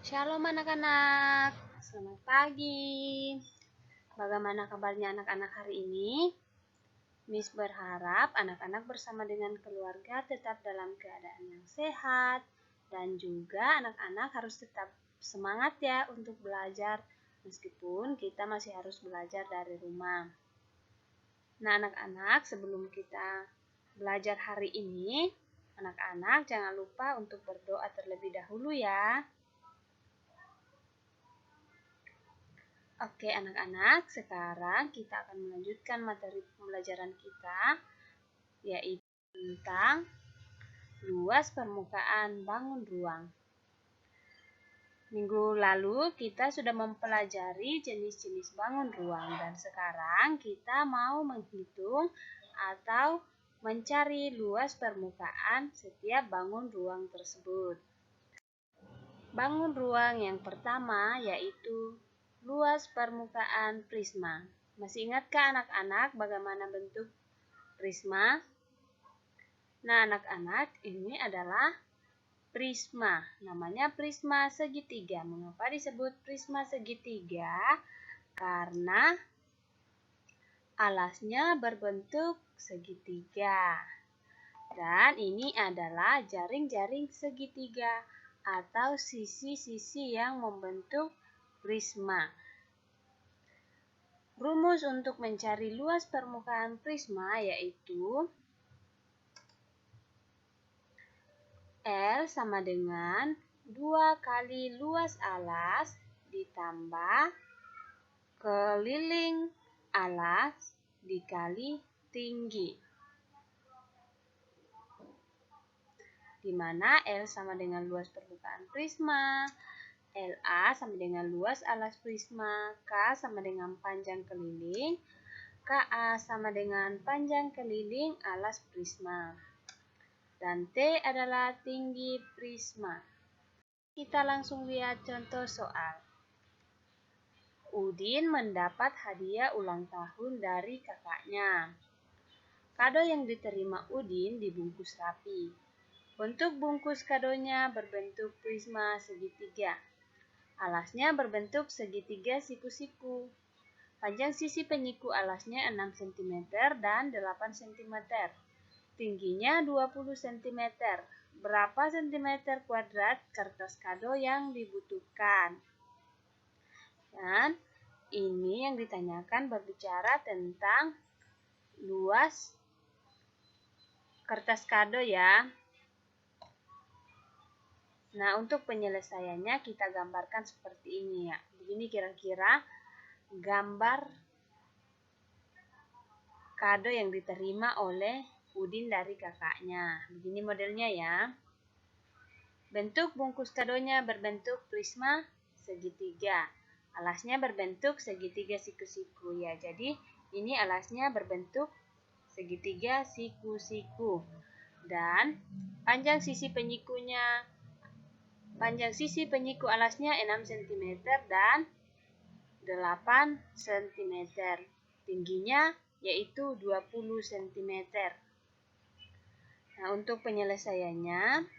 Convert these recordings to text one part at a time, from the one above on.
Shalom anak-anak, selamat pagi. Bagaimana kabarnya anak-anak hari ini? Miss berharap anak-anak bersama dengan keluarga tetap dalam keadaan yang sehat dan juga anak-anak harus tetap semangat ya untuk belajar meskipun kita masih harus belajar dari rumah. Nah anak-anak, sebelum kita belajar hari ini, anak-anak jangan lupa untuk berdoa terlebih dahulu ya. Oke anak-anak, sekarang kita akan melanjutkan materi pembelajaran kita, yaitu tentang luas permukaan bangun ruang. Minggu lalu kita sudah mempelajari jenis-jenis bangun ruang dan sekarang kita mau menghitung atau mencari luas permukaan setiap bangun ruang tersebut. Bangun ruang yang pertama yaitu luas permukaan prisma. Masih ingatkah anak-anak bagaimana bentuk prisma? Nah, anak-anak, ini adalah prisma. Namanya prisma segitiga. Mengapa disebut prisma segitiga? Karena alasnya berbentuk segitiga. Dan ini adalah jaring-jaring segitiga atau sisi-sisi yang membentuk prisma. Rumus untuk mencari luas permukaan prisma yaitu L sama dengan 2 kali luas alas ditambah keliling alas dikali tinggi. Di mana L sama dengan luas permukaan prisma, LA sama dengan luas alas prisma, K sama dengan panjang keliling, KA sama dengan panjang keliling alas prisma. Dan T adalah tinggi prisma. Kita langsung lihat contoh soal. Udin mendapat hadiah ulang tahun dari kakaknya. Kado yang diterima Udin dibungkus rapi. Bentuk bungkus kadonya berbentuk prisma segitiga. Alasnya berbentuk segitiga siku-siku. Panjang sisi penyiku alasnya 6 cm dan 8 cm. Tingginya 20 cm. Berapa cm kuadrat kertas kado yang dibutuhkan? Dan ini yang ditanyakan berbicara tentang luas kertas kado ya. Nah, untuk penyelesaiannya kita gambarkan seperti ini ya. Begini kira-kira gambar kado yang diterima oleh Udin dari kakaknya. Begini modelnya ya. Bentuk bungkus kadonya berbentuk prisma segitiga. Alasnya berbentuk segitiga siku-siku ya. Jadi ini alasnya berbentuk segitiga siku-siku. Dan panjang sisi penyiku alasnya 6 cm dan 8 cm. Tingginya yaitu 20 cm. Nah, untuk penyelesaiannya,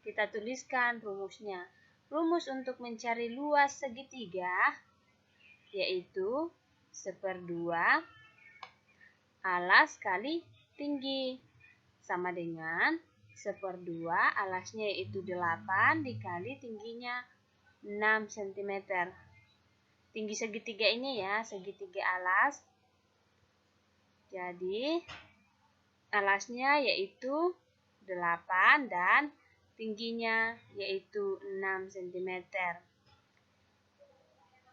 kita tuliskan rumusnya. Rumus untuk mencari luas segitiga, yaitu 1/2 alas kali tinggi. Sama dengan 1/2 alasnya yaitu 8 dikali tingginya 6 cm. Tinggi segitiga ini ya, segitiga alas. Jadi alasnya yaitu 8 dan tingginya yaitu 6 cm.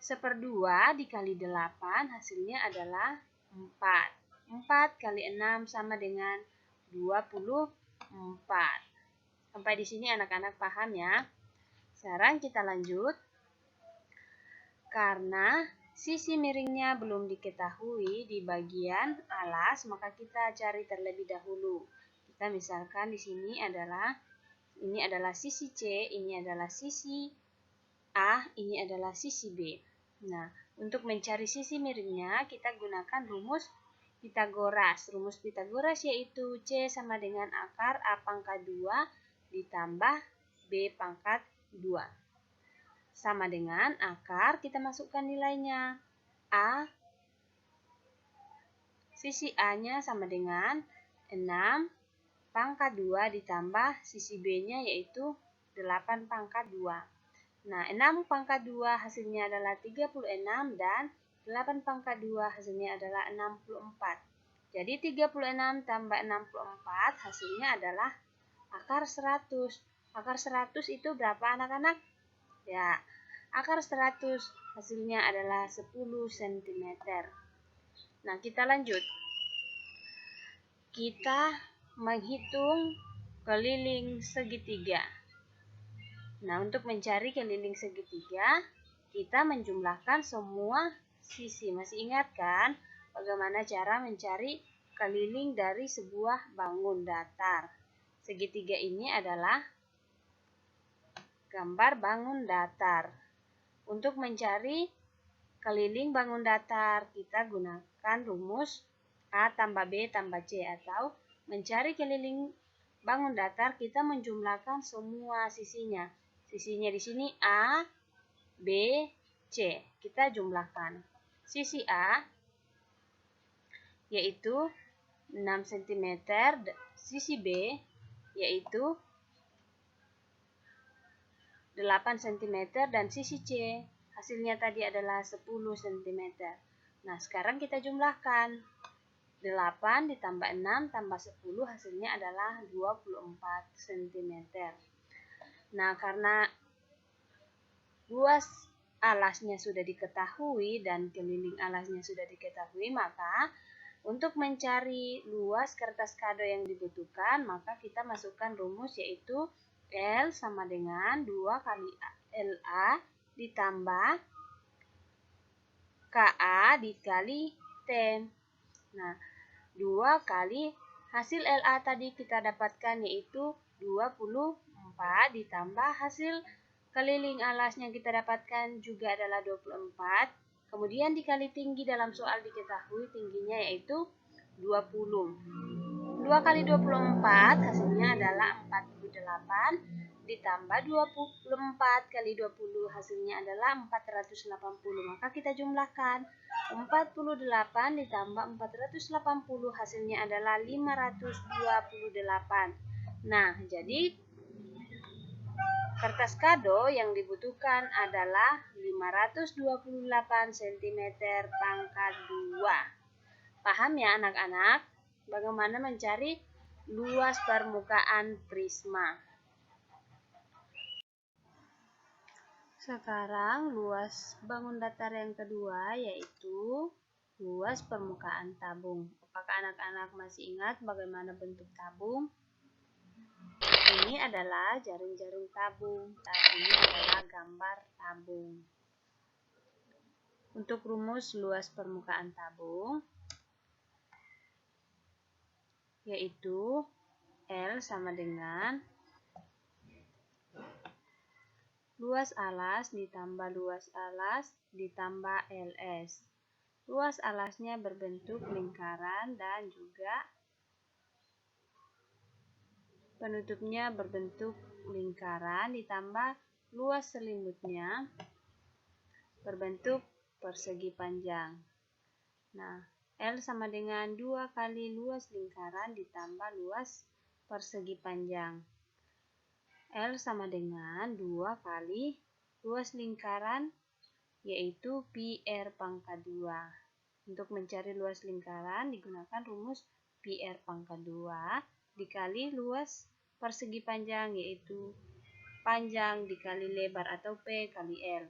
1/2 dikali 8 hasilnya adalah 4. 4 kali 6 sama dengan 24. Sampai di sini anak-anak paham ya. Sekarang kita lanjut. Karena sisi miringnya belum diketahui di bagian alas, maka kita cari terlebih dahulu. Kita misalkan di sini ini adalah sisi C, ini adalah sisi A, ini adalah sisi B. Nah, untuk mencari sisi miringnya kita gunakan rumus Pitagoras. Rumus Pitagoras yaitu C sama dengan akar A pangkat 2 ditambah B pangkat 2. sama dengan akar, kita masukkan nilainya. A, sisi A-nya sama dengan 6 pangkat 2 ditambah sisi B-nya yaitu 8 pangkat 2. Nah, 6 pangkat 2 hasilnya adalah 36 dan 8 pangkat 2 hasilnya adalah 64. Jadi 36 tambah 64 hasilnya adalah akar 100. Akar 100 itu berapa anak-anak? Ya, akar 100 hasilnya adalah 10 cm. Nah, kita lanjut. Kita menghitung keliling segitiga. Nah, untuk mencari keliling segitiga, kita menjumlahkan semua sisi. Masih ingat kan bagaimana cara mencari keliling dari sebuah bangun datar? Segitiga ini adalah gambar bangun datar. Untuk mencari keliling bangun datar, kita gunakan rumus A tambah B tambah C, atau mencari keliling bangun datar kita menjumlahkan semua sisinya. Sisinya di sini A, B, C. Kita jumlahkan. Sisi A yaitu 6 cm, sisi B yaitu 8 cm, dan sisi C hasilnya tadi adalah 10 cm. Nah, sekarang kita jumlahkan. 8 ditambah 6 tambah 10 hasilnya adalah 24 cm. Nah, karena luas alasnya sudah diketahui dan keliling alasnya sudah diketahui, maka untuk mencari luas kertas kado yang dibutuhkan, maka kita masukkan rumus yaitu L sama dengan 2 kali LA ditambah KA dikali T. Nah, 2 kali hasil LA tadi kita dapatkan yaitu 24 ditambah hasil keliling alasnya kita dapatkan juga adalah 24. Kemudian dikali tinggi, dalam soal diketahui tingginya yaitu 20. 2 kali 24 hasilnya adalah 48 ditambah 24 kali 20 hasilnya adalah 480. Maka kita jumlahkan. 48 ditambah 480 hasilnya adalah 528. Nah, jadi kertas kado yang dibutuhkan adalah 528 cm pangkat 2. Paham ya anak-anak? Bagaimana mencari luas permukaan prisma. Sekarang luas bangun datar yang kedua yaitu luas permukaan tabung. Apakah anak-anak masih ingat bagaimana bentuk tabung? Ini adalah jaring-jaring tabung, dan ini adalah gambar tabung. Untuk rumus luas permukaan tabung, yaitu L sama dengan luas alas ditambah luas alas ditambah LS. Luas alasnya berbentuk lingkaran dan juga penutupnya berbentuk lingkaran, ditambah luas selimutnya berbentuk persegi panjang. Nah, L sama dengan 2 kali luas lingkaran ditambah luas persegi panjang. L sama dengan 2 kali luas lingkaran yaitu pi R pangkat 2. Untuk mencari luas lingkaran digunakan rumus pi R pangkat 2 dikali luas persegi panjang yaitu panjang dikali lebar atau P kali L.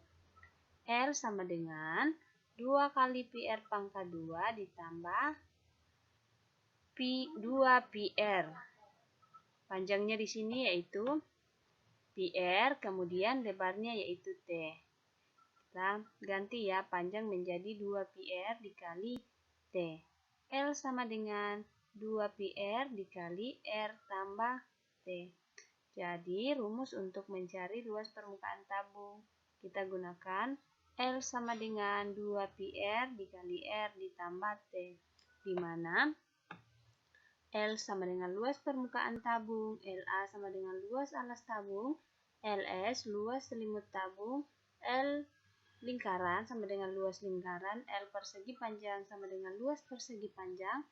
L sama dengan 2 kali pi R pangkat 2 ditambah pi 2 pi R. Panjangnya di sini yaitu pi R, kemudian lebarnya yaitu T. Kita ganti ya, panjang menjadi 2 pi R dikali T. L sama dengan 2 pi R dikali R tambah T. Jadi rumus untuk mencari luas permukaan tabung kita gunakan L sama dengan 2 pi R dikali R ditambah T, di mana L sama dengan luas permukaan tabung, LA sama dengan luas alas tabung, LS luas selimut tabung, L lingkaran sama dengan luas lingkaran, L persegi panjang sama dengan luas persegi panjang,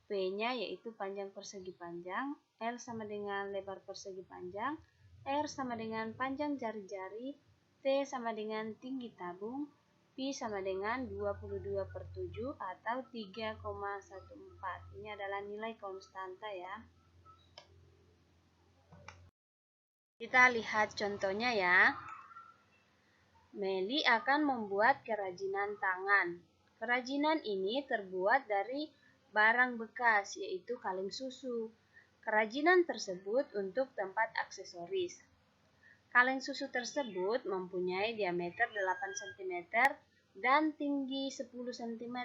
P-nya yaitu panjang persegi panjang, L sama dengan lebar persegi panjang, R sama dengan panjang jari-jari, T sama dengan tinggi tabung, Pi sama dengan 22/7 atau 3,14. Ini adalah nilai konstanta ya. Kita lihat contohnya ya. Meli akan membuat kerajinan tangan. Kerajinan ini terbuat dari barang bekas, yaitu kaleng susu. Kerajinan tersebut untuk tempat aksesoris. Kaleng susu tersebut mempunyai diameter 8 cm dan tinggi 10 cm.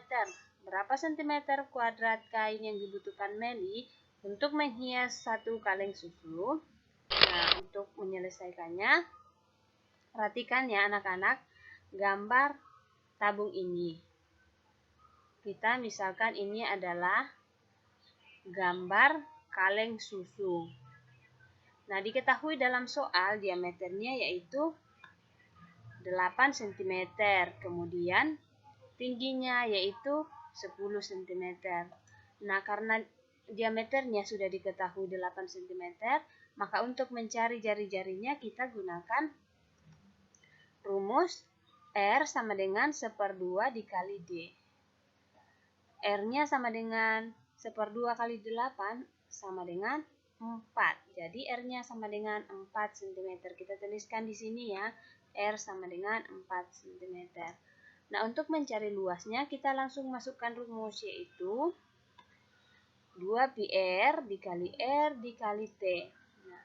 Berapa centimeter kuadrat kain yang dibutuhkan Meli untuk menghias satu kaleng susu? Nah, untuk menyelesaikannya, perhatikan ya anak-anak gambar tabung ini. Kita misalkan ini adalah gambar kaleng susu. Nah, diketahui dalam soal diameternya yaitu 8 cm, kemudian tingginya yaitu 10 cm. Nah, karena diameternya sudah diketahui 8 cm, maka untuk mencari jari-jarinya kita gunakan rumus R sama dengan 1/2 dikali D. R-nya sama dengan 1/2 kali 8 sama dengan 4. Jadi R-nya sama dengan 4 cm. Kita tuliskan di sini ya, R sama dengan 4 cm. Nah, untuk mencari luasnya kita langsung masukkan rumus yaitu 2πr dikali R dikali T. Nah,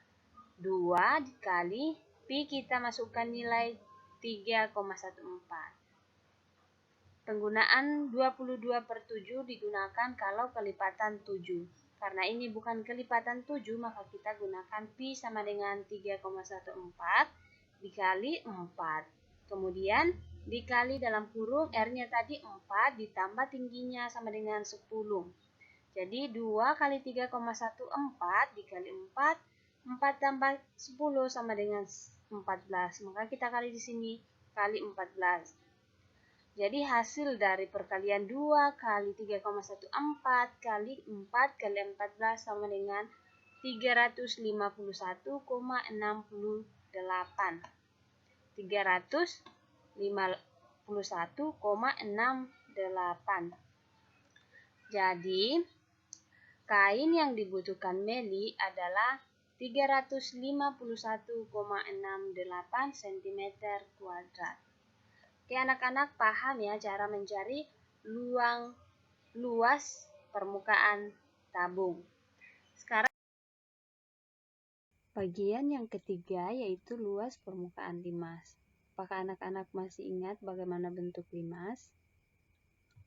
2 dikali Pi kita masukkan nilai 3,14. Penggunaan 22/7 digunakan kalau kelipatan 7. Karena ini bukan kelipatan 7, maka kita gunakan Pi sama dengan 3,14 dikali 4. Kemudian dikali dalam kurung R-nya tadi 4 ditambah tingginya sama dengan 10. Jadi 2 kali 3,14 dikali 4, 4 tambah 10 sama dengan 14. Maka kita kali di sini kali 14. Jadi hasil dari perkalian 2 kali 3,14 kali 4 kali 14 sama dengan 351,68. 351,68. Jadi, kain yang dibutuhkan Meli adalah 351,68 cm kuadrat. Oke, anak-anak paham ya cara mencari luas permukaan tabung. Sekarang bagian yang ketiga yaitu luas permukaan limas. Apakah anak-anak masih ingat bagaimana bentuk limas?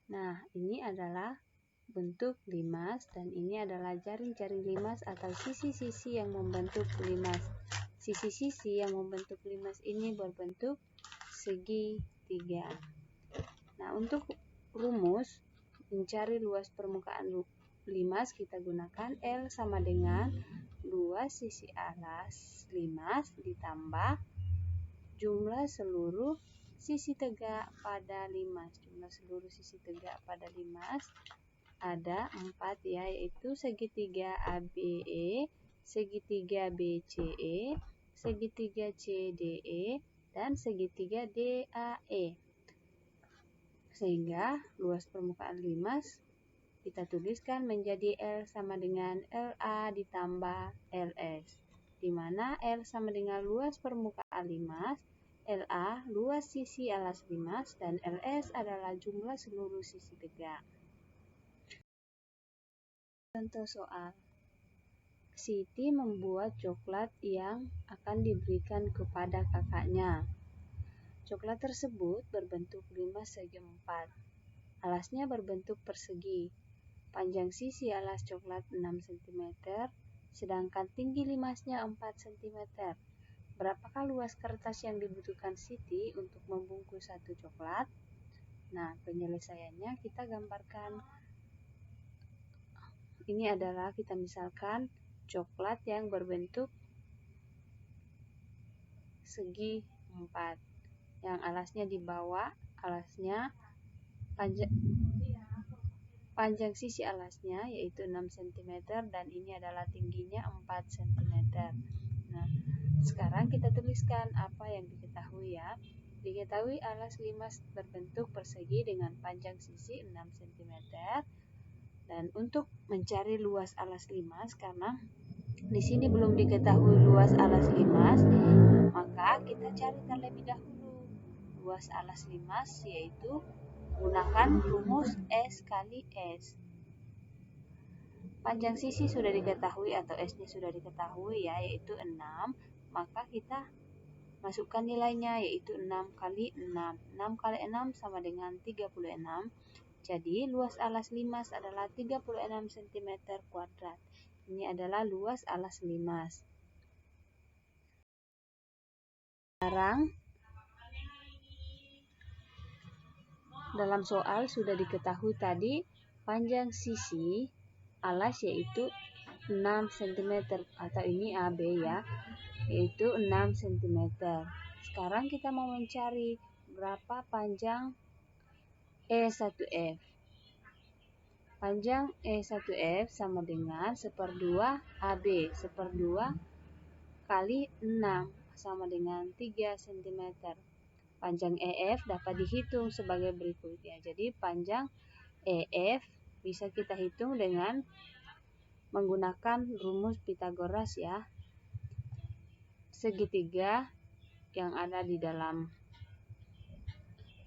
Nah, ini adalah bentuk limas dan ini adalah jaring-jaring limas atau sisi-sisi yang membentuk limas. Sisi-sisi yang membentuk limas ini berbentuk segitiga. Nah, untuk rumus mencari luas permukaan limas kita gunakan L sama dengan luas sisi alas limas ditambah jumlah seluruh sisi tegak pada limas. Jumlah seluruh sisi tegak pada limas ada 4 ya, yaitu segitiga ABE, segitiga BCE, segitiga CDE, dan segitiga DAE. Sehingga luas permukaan limas kita tuliskan menjadi L sama dengan LA ditambah LS, di mana L sama dengan luas permukaan limas, LA luas sisi alas limas, dan LS adalah jumlah seluruh sisi tegak. Contoh soal. Siti membuat coklat yang akan diberikan kepada kakaknya. Coklat tersebut berbentuk limas segi 4. Alasnya berbentuk persegi. Panjang sisi alas coklat 6 cm, sedangkan tinggi limasnya 4 cm. Berapakah luas kertas yang dibutuhkan Siti untuk membungkus satu coklat? Nah, penyelesaiannya kita gambarkan. Ini adalah kita misalkan coklat yang berbentuk segi 4. yang alasnya di bawah, alasnya panjang sisi alasnya yaitu 6 cm dan ini adalah tingginya 4 cm. Nah, sekarang kita tuliskan apa yang diketahui ya. Diketahui alas limas berbentuk persegi dengan panjang sisi 6 cm. Dan untuk mencari luas alas limas, karena di sini belum diketahui luas alas limas, maka kita cari terlebih dahulu luas alas limas, yaitu gunakan rumus S kali S. Panjang sisi sudah diketahui atau S-nya sudah diketahui ya, yaitu 6. Maka kita masukkan nilainya, yaitu 6 kali 6. 6 kali 6 sama dengan 36. Jadi luas alas limas adalah 36 cm kuadrat. Ini adalah luas alas limas. Sekarang dalam soal sudah diketahui tadi panjang sisi alas yaitu 6 cm atau ini AB ya, yaitu 6 cm. Sekarang kita mau mencari berapa panjang E1F. Panjang E1F sama dengan 1/2 AB. 1/2 kali 6 sama dengan 3 cm. Panjang EF dapat dihitung sebagai berikut ya. Jadi panjang EF bisa kita hitung dengan menggunakan rumus Pythagoras ya. Segitiga yang ada di dalam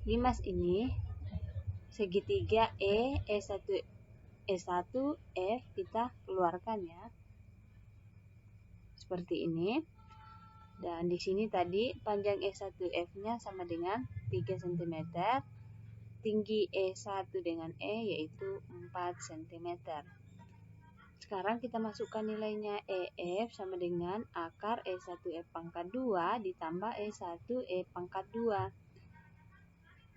limas ini, segitiga E1 F kita keluarkan ya. Seperti ini. Dan di sini tadi panjang E1F-nya sama dengan 3 cm. Tinggi E1 dengan E yaitu 4 cm. Sekarang kita masukkan nilainya. EF sama dengan akar E1F pangkat 2 ditambah E1E pangkat 2.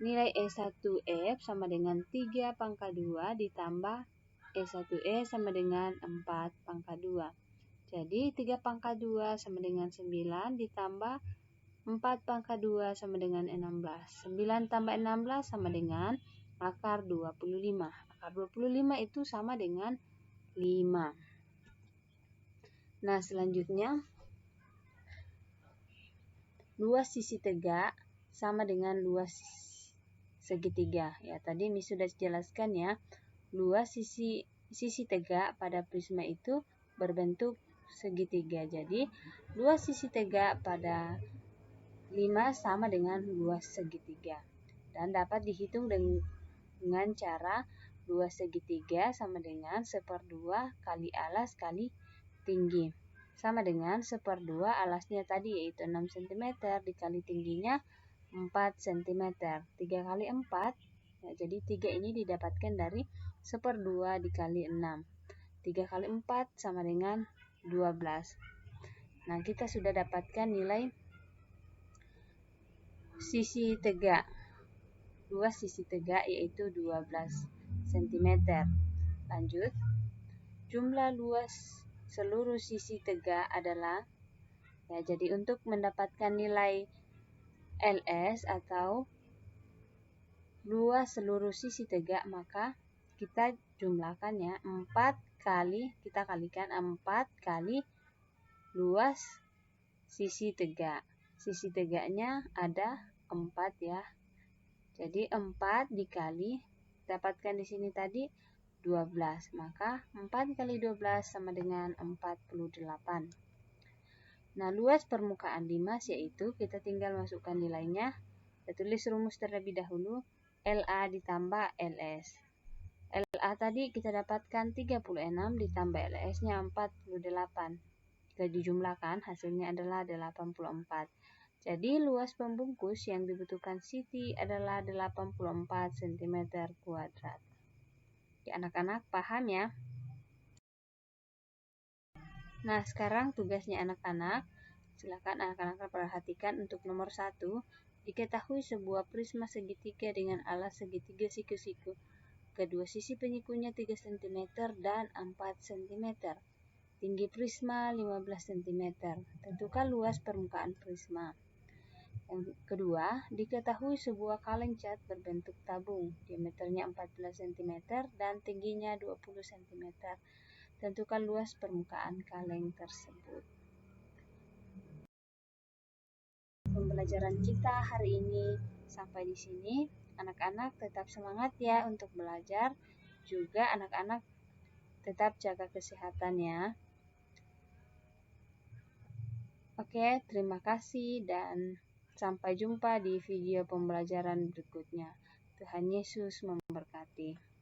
Nilai E1F sama dengan 3 pangkat 2 ditambah E1E sama dengan 4 pangkat 2. Jadi 3 pangkat 2 sama dengan 9 ditambah 4 pangkat 2 sama dengan 16. 9 tambah 16 sama dengan akar 25. Akar 25 itu sama dengan 5. Nah, selanjutnya luas sisi tegak sama dengan luas segitiga. Ya, tadi ini sudah dijelaskan ya. Luas sisi tegak pada prisma itu berbentuk segitiga. Jadi, luas sisi tegak pada 5 sama dengan luas segitiga. Dan dapat dihitung dengan cara luas segitiga sama dengan 1/2 kali alas kali tinggi. Sama dengan 1/2 alasnya tadi yaitu 6 cm dikali tingginya 4 cm. 3 kali 4, ya, jadi 3 ini didapatkan dari 1/2 dikali 6. 3 kali 4 sama dengan 12. Nah, kita sudah dapatkan nilai sisi tegak. Luas sisi tegak yaitu 12 cm. Lanjut. Jumlah luas seluruh sisi tegak adalah, ya, jadi untuk mendapatkan nilai LS atau luas seluruh sisi tegak, maka kita jumlahkan ya, 4 kali, kita kalikan 4 kali luas sisi tegak. Sisi tegaknya ada 4 ya. Jadi 4 dikali, dapatkan di sini tadi 12. Maka 4 kali 12 sama dengan 48. Nah, luas permukaan limas yaitu kita tinggal masukkan nilainya. Kita tulis rumus terlebih dahulu. LA ditambah LS. LA tadi kita dapatkan 36 ditambah LS-nya 48. Jika dijumlahkan hasilnya adalah 84. Jadi luas pembungkus yang dibutuhkan Siti adalah 84 cm kuadrat. Ya, anak-anak paham ya? Nah, sekarang tugasnya anak-anak. Silakan anak-anak perhatikan untuk nomor 1. Diketahui sebuah prisma segitiga dengan alas segitiga siku-siku. Kedua sisi penyikunya 3 cm dan 4 cm. Tinggi prisma 15 cm. Tentukan luas permukaan prisma. Yang kedua, diketahui sebuah kaleng cat berbentuk tabung, diameternya 14 cm dan tingginya 20 cm. Tentukan luas permukaan kaleng tersebut. Pembelajaran kita hari ini sampai di sini. Anak-anak tetap semangat ya untuk belajar. Juga anak-anak tetap jaga kesehatan ya. Oke, terima kasih dan sampai jumpa di video pembelajaran berikutnya. Tuhan Yesus memberkati.